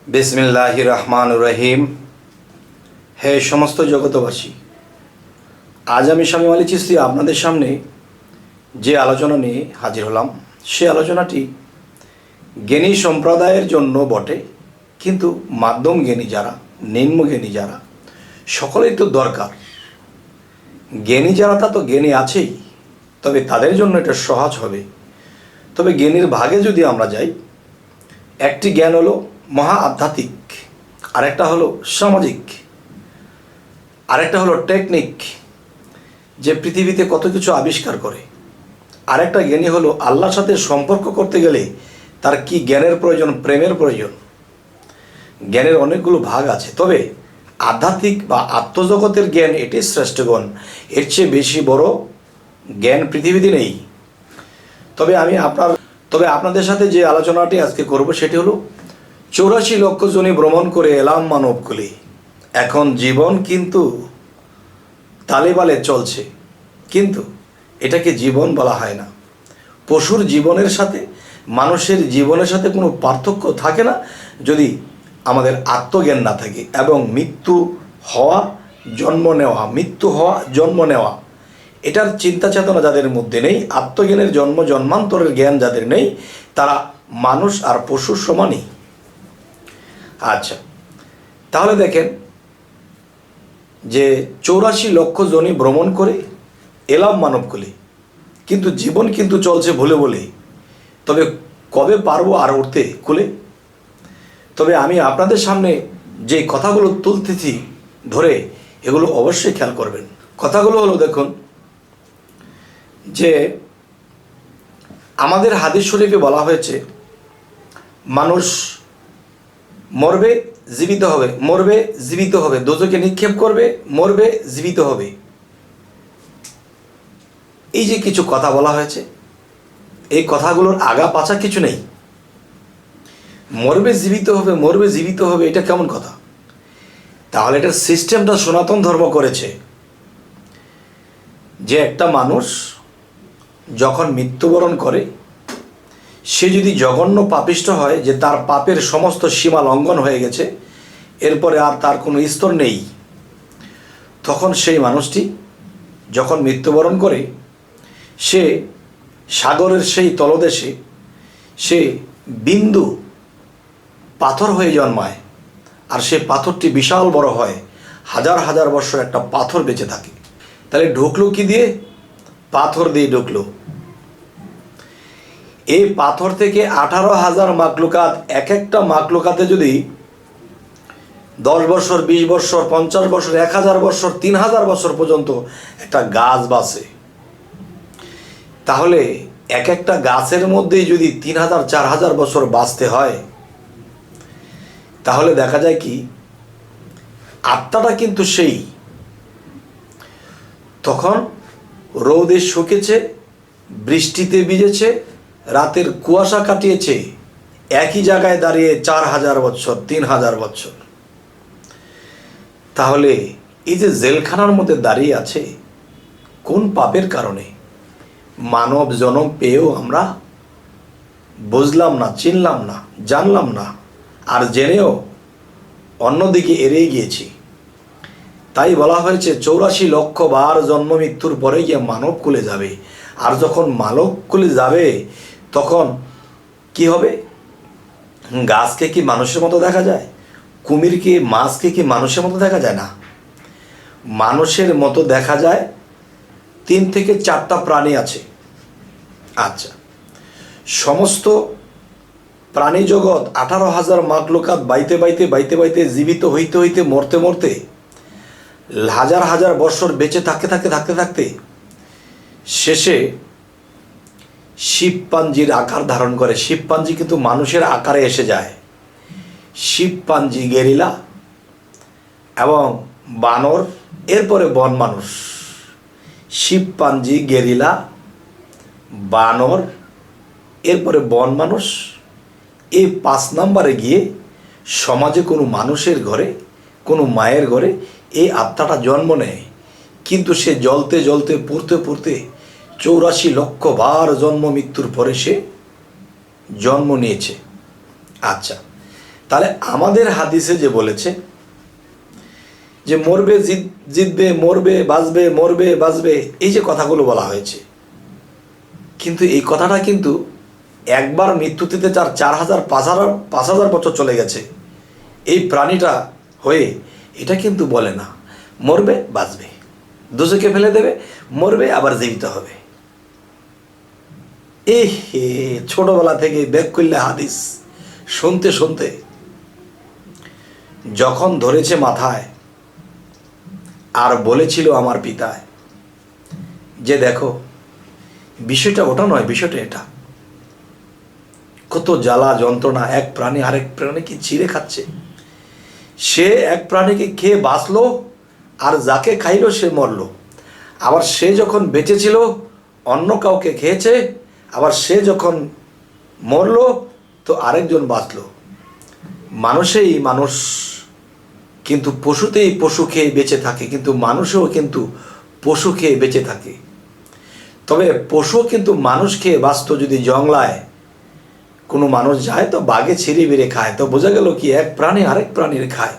বিসমিল্লাহির রহমানির রহিম। হে সমস্ত জগতবাসী, আজ আমি শামীম আলী চিশতি আপনাদের সামনে যে আলোচনা নিয়ে হাজির হলাম, সে আলোচনাটি জ্ঞানী সম্প্রদায়ের জন্য বটে, কিন্তু মাধ্যম জ্ঞানী যারা, নিম্ন জ্ঞানী যারা, সকলেই তো দরকার। জ্ঞানী যারা তা তো জ্ঞানী আছেই, তবে তাদের জন্য এটা সহজ হবে। তবে জ্ঞানীর ভাগে যদি আমরা যাই, একটি জ্ঞান হলো মহা আধ্যাত্মিক, আরেকটা হলো সামাজিক, আরেকটা হলো টেকনিক, যে পৃথিবীতে কত কিছু আবিষ্কার করে। আরেকটা জ্ঞানী হলো আল্লাহর সাথে সম্পর্ক করতে গেলে তার কি জ্ঞানের প্রয়োজন, প্রেমের প্রয়োজন। জ্ঞানের অনেকগুলো ভাগ আছে, তবে আধ্যাত্মিক বা আত্মজগতের জ্ঞান এটি শ্রেষ্ঠ জ্ঞান। এর চেয়ে বেশি বড় জ্ঞান পৃথিবীতে নেই। তবে আপনাদের সাথে যে আলোচনাটি আজকে করব সেটি হলো 84 লক্ষ জনি ভ্রমণ করে এলাম মানবকুলে, এখন জীবন কিন্তু তালেবালে চলছে, কিন্তু এটাকে জীবন বলা হয় না। পশুর জীবনের সাথে মানুষের জীবনের সাথে কোনো পার্থক্য থাকে না যদি আমাদের আত্মজ্ঞান না থাকে। এবং মৃত্যু হওয়া জন্ম নেওয়া, মৃত্যু হওয়া জন্ম নেওয়া, এটার চিন্তা চেতনা যাদের মধ্যে নেই, আত্মজ্ঞানের জন্মান্তরের জ্ঞান যাদের নেই, তারা মানুষ আর পশুর সমানই। আচ্ছা, তাহলে দেখেন যে 84 লক্ষ জনি ভ্রমণ করে এলাম মানবকুলে, কিন্তু জীবন কিন্তু চলছে ভুলে বলে। তবে কবে পারবো আর উঠতে কুলে? তবে আমি আপনাদের সামনে যে কথাগুলো তুলতেছি ধরে, এগুলো অবশ্যই খেয়াল করবেন। কথাগুলো হলো, দেখুন যে আমাদের হাদিস শরীফে বলা হয়েছে, মানুষ মরবে জীবিত হবে, মরবে জীবিত হবে, দোজখে নিক্ষেপ করবে, মরবে জীবিত হবে। এই যে কিছু কথা বলা হয়েছে, এই কথাগুলোর আগা পাছা কিছু নেই। মরবে জীবিত হবে, মরবে জীবিত হবে, এটা কেমন কথা? তাহলে এটার সিস্টেমটা সনাতন ধর্ম করেছে যে একটা মানুষ যখন মৃত্যুবরণ করে, সে যদি জঘন্য পাপিষ্ঠ হয়, যে তার পাপের সমস্ত সীমা লঙ্ঘন হয়ে গেছে, এরপরে আর তার কোনো স্তর নেই, তখন সেই মানুষটি যখন মৃত্যুবরণ করে, সে সাগরের সেই তলদেশে সে বিন্দু পাথর হয়ে জন্মায়। আর সে পাথরটি বিশাল বড় হয়, হাজার হাজার বছর একটা পাথর বেঁচে থাকে। তাহলে ঢুকলো কি দিয়ে? পাথর দিয়ে ঢুকলো। এই পাথর থেকে 18,000 মাকলুকাত, এক একটা মাকলুকাতে যদি 10 বছর, 20 বছর, 50 বছর, 1000 বছর, 3000 বছর পর্যন্ত একটা গাছ বাঁচে, তাহলে এক একটা গাছের মধ্যেই যদি 3000, 4000 বছর বাঁচতে হয়, তাহলে দেখা যায় কি আত্মাটা কিন্তু সেই তখন রোদে শুকেছে, বৃষ্টিতে ভিজেছে, রাতের কুয়াশা কাটিয়েছে, একই জায়গায় দাঁড়িয়ে 4000 বছর, 3000 বছর। তাহলে এই যে জেলখানার মধ্যে দাঁড়িয়ে আছে, কোন পাপের কারণে? মানব জনম পেয়েও আমরা বুঝলাম না, চিনলাম না, জানলাম না, আর জেনেও অন্যদিকে এড়িয়ে গিয়েছি। তাই বলা হয়েছে 84 লক্ষ বার জন্ম মৃত্যুর পরে গিয়ে মানব কুলে যাবে। আর যখন মানব কুলে যাবে, তখন কি হবে? গাছকে কি মানুষের মতো দেখা যায়? কুমিরকে, মাছকে কি মানুষের মতো দেখা যায়? না, মানুষের মতো দেখা যায় 3 থেকে 4টা প্রাণী আছে। আচ্ছা, সমস্ত প্রাণী জগৎ 18,000 মাকলুকাত বাইতে বাইতে বাইতে বাইতে জীবিত হইতে হইতে মরতে মরতে হাজার হাজার বছর বেঁচে থাকতে থাকতে থাকতে থাকতে শেষে শিবপাঞ্জির আকার ধারণ করে। শিবপাঞ্জি কিন্তু মানুষের আকারে এসে যায়। শিবপাঞ্জি, গেরিলা এবং বানর, এরপরে বন মানুষ। শিবপাঞ্জি, গেরিলা, বানর, এরপরে বন মানুষ। এই 5 নম্বরে গিয়ে সমাজে কোনো মানুষের ঘরে, কোনো মায়ের ঘরে এই আত্মাটা জন্ম নেয়। কিন্তু সে জ্বলতে জ্বলতে পড়তে পড়তে 84 লক্ষ বার জন্ম মৃত্যুর পরে সে জন্ম নিয়েছে। আচ্ছা, তাহলে আমাদের হাদিসে যে বলেছে যে মরবে জিতবে, মরবে বাঁচবে, মরবে বাঁচবে, এই যে কথাগুলো বলা হয়েছে, কিন্তু এই কথাটা কিন্তু একবার মৃত্যুতে তার 4000 5000 বছর চলে গেছে এই প্রাণীটা হয়ে, এটা কিন্তু বলে না মরবে বাঁচবে, দোজখে ফেলে দেবে, মরবে আবার জীবিত হবে। হে, ছোটবেলা থেকে ব্যাক করলে হাদিস শুনতে শুনতে যখন ধরেছে মাথায়, আর বলেছিল আমার পিতায় যে দেখো বিষয়টা ওটা নয়, বিষয়টা এটা। কত জ্বালা যন্ত্রণা, এক প্রাণী আরেক প্রাণীকে ছিঁড়ে খাচ্ছে। সে এক প্রাণীকে খেয়ে বাঁচলো, আর যাকে খাইলো সে মরলো। আবার সে যখন বেঁচে ছিল অন্য কাউকে খেয়েছে, আবার সে যখন মরলো তো আরেকজন বাঁচলো। মানুষেই মানুষ কিন্তু পশুতেই পশু খেয়ে বেঁচে থাকে, কিন্তু মানুষও কিন্তু পশু খেয়ে বেঁচে থাকে। তবে পশু কিন্তু মানুষ খেয়ে বাঁচত। যদি জংলায় কোনো মানুষ যায় তো বাঘে ছিঁড়ে বেড়ে খায়, তো বোঝা গেল কি এক প্রাণী আরেক প্রাণীর খায়।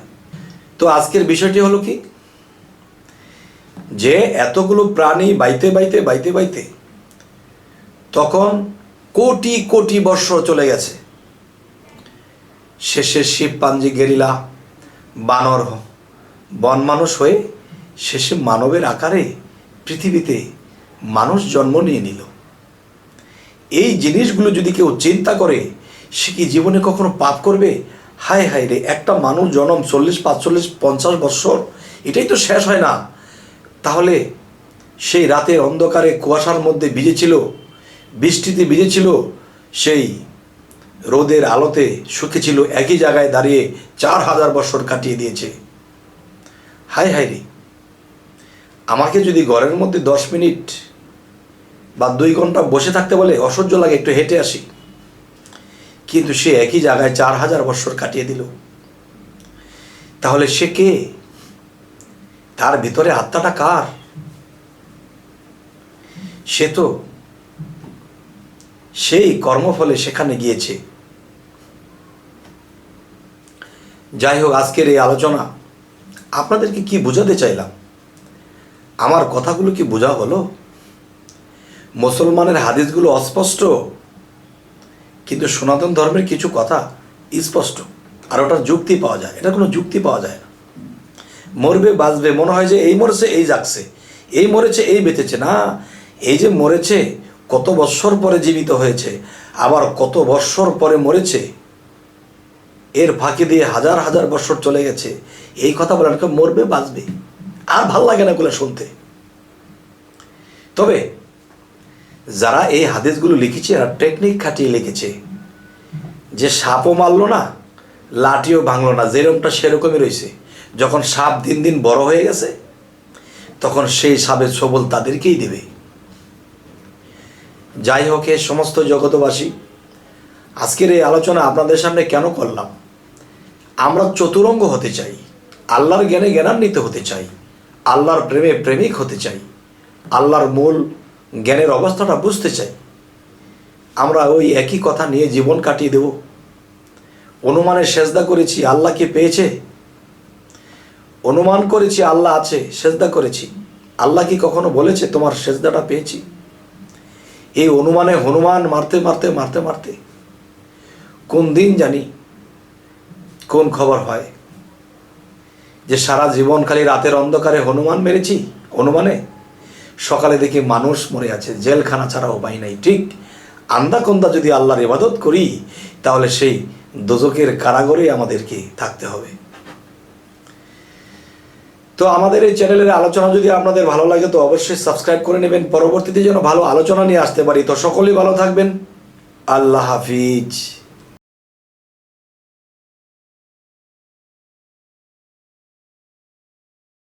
তো আজকের বিষয়টি হলো কি, যে এতগুলো প্রাণী বাইতে বাইতে বাইতে বাইতে তখন কোটি কোটি বৎসর চলে গেছে। শেষে শিবপাঞ্জি গেরিলা বানর বন মানুষ হয়ে শেষে মানবের আকারে পৃথিবীতে মানুষ জন্ম নিয়ে নিল। এই জিনিসগুলো যদি কেউ চিন্তা করে, সে কি জীবনে কখনো পাপ করবে? হায় হায় রে, একটা মানুষ জন্ম 40 45 50 বৎসর, এটাই তো শেষ হয় না। তাহলে সেই রাতের অন্ধকারে কুয়াশার মধ্যে ভিজেছিল, বৃষ্টিতে ভিজেছিল, সেই রোদের আলোতে শুকেছিল, একই জায়গায় দাঁড়িয়ে 4000 বৎসর কাটিয়ে দিয়েছে। হায় হায় রে, আমাকে যদি ঘরের মধ্যে 10 মিনিট বা 2 ঘন্টা বসে থাকতে বলে, অসহ্য লাগে, একটু হেঁটে আসি, কিন্তু সে একই জায়গায় 4000 বৎসর কাটিয়ে দিল। তাহলে সে কে? তার ভিতরে আত্মাটা কার? সে তো সেই কর্মফলে সেখানে গিয়েছে। যাই হোক, আজকের এই আলোচনা আপনাদেরকে কি বোঝাতে চাইলাম? আমার কথাগুলো কি বোঝা হলো? মুসলমানের হাদিসগুলো অস্পষ্ট, কিন্তু সনাতন ধর্মের কিছু কথা স্পষ্ট, আর ওটার যুক্তি পাওয়া যায়। এটা কোনো যুক্তি পাওয়া যায় না। মরবে বাঁচবে, মনে হয় যে এই মরেছে এই জাগছে, এই মরেছে এই বেঁচেছে। না, এই যে মরেছে কত বৎসর পরে জীবিত হয়েছে, আবার কত বৎসর পরে মরেছে, এর ফাঁকি দিয়ে হাজার হাজার বৎসর চলে গেছে। এই কথা বলেন মরবে বাঁচবে, আর ভাল লাগে না এগুলো শুনতে। তবে যারা এই হাদিসগুলো লিখেছে, এরা টেকনিক খাটিয়ে লিখেছে, যে সাপও মারলো না, লাঠিও ভাঙলো না, যেরকমটা সেরকমই রয়েছে। যখন সাপ দিন দিন বড় হয়ে গেছে, তখন সেই সাপের সবল তাদেরকেই দেবে। যাই হোক, এ সমস্ত জগতবাসী, আজকের এই আলোচনা আপনাদের সামনে কেন করলাম? আমরা চতুরঙ্গ হতে চাই, আল্লাহর জ্ঞানে জ্ঞানান্বিত হতে চাই, আল্লাহর প্রেমে প্রেমিক হতে চাই, আল্লাহর মূল জ্ঞানের অবস্থাটা বুঝতে চাই। আমরা ওই একই কথা নিয়ে জীবন কাটিয়ে দেব? অনুমানের সেজদা করেছি, আল্লাহ কি পেয়েছে? অনুমান করেছি আল্লাহ আছে, সেজদা করেছি, আল্লাহ কি কখনো বলেছে তোমার সেজদাটা পেয়েছি? এই অনুমানে হনুমান মারতে মারতে মারতে মারতে কোন দিন জানি কোন খবর হয় যে সারা জীবন খালি রাতের অন্ধকারে হনুমান মেরেছি। অনুমানে সকালে দেখি মানুষ মরে আছে, জেলখানা ছাড়া উপায় নাই। ঠিক আন্দাকন্দা যদি আল্লাহর ইবাদত করি, তাহলে সেই দোজকের কারাগারে আমাদেরকে থাকতে হবে। তো আমাদের এই চ্যানেলের আলোচনা যদি আপনাদের ভালো লাগে, তো অবশ্যই সাবস্ক্রাইব করে নেবেন, পরবর্তীতে যেন ভালো আলোচনা নিয়ে আসতে পারি। তো সকলেই ভালো থাকবেন। আল্লাহ হাফিজ।